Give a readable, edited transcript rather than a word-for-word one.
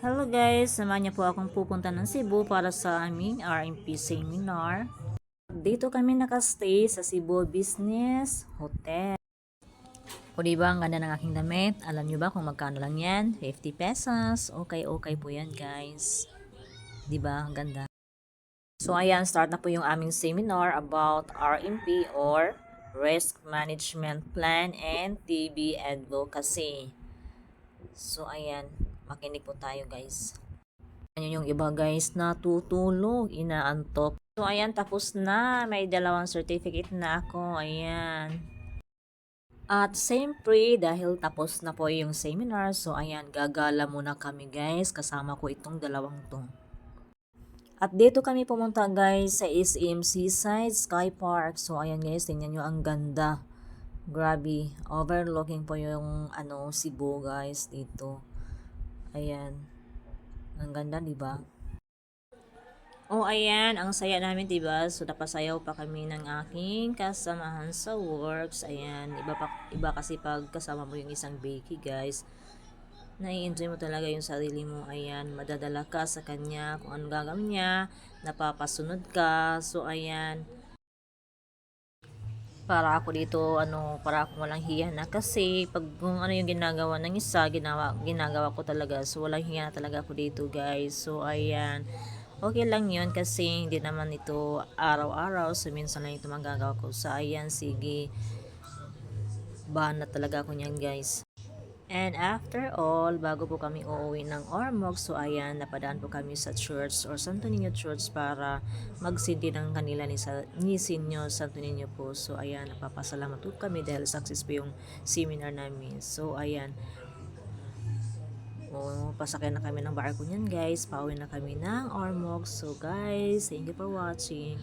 Hello guys, samahan niyo po akong pupunta ng Cebu para sa aming RMP seminar. Dito kami nakastay sa Cebu Business Hotel. O diba, ang ganda ng aking damit. Alam niyo ba kung magkano lang yan? 50 pesos. Okay po yan guys. Diba, ang ganda. So ayan, start na po yung aming seminar about RMP or Risk Management Plan and TB Advocacy. So ayan, makinig po tayo guys. Ayun yung iba guys, natutulog, inaantok. So ayan, tapos na. May dalawang certificate na ako. Ayan. At siyempre, dahil tapos na po yung seminar, so ayan, gagala muna kami guys. Kasama ko itong dalawang to. At dito kami pumunta guys sa SM Seaside Sky Park. So ayan guys, tingnan nyo ang ganda. Grabe, overlooking po yung Cebu guys dito. Ayan. Ang ganda, di ba? Oh, ayan, ang saya namin, 'di ba? So napasayaw pa kami ng aking kasamahan sa works. Ayan, iba kasi pag kasama mo yung isang bakey, guys. Nai-enjoy mo talaga yung sarili mo. Ayan, madadala ka sa kanya kung ano gagawin niya, napapasunod ka. So ayan, para ako dito, para ako walang hiya na kasi pag kung ano yung ginagawa ng isa, ginagawa ko talaga. So walang hiya na talaga ako dito, guys. So ayan. Okay lang yun kasi hindi naman ito araw-araw. So minsan lang ito magagawa ko. So ayan, sige. Bahan na talaga ako niyan guys. And after all, bago po kami uuwi ng Ormoc, so ayan, napadaan po kami sa church or Santo Niño Church para magsindi ng kanila ni Senyor Santo Niño po. So ayan, napapasalamat po kami dahil success po yung seminar namin. So ayan, pasakay na kami ng barko niyan guys. Pauwi na kami ng Ormoc. So guys, thank you for watching.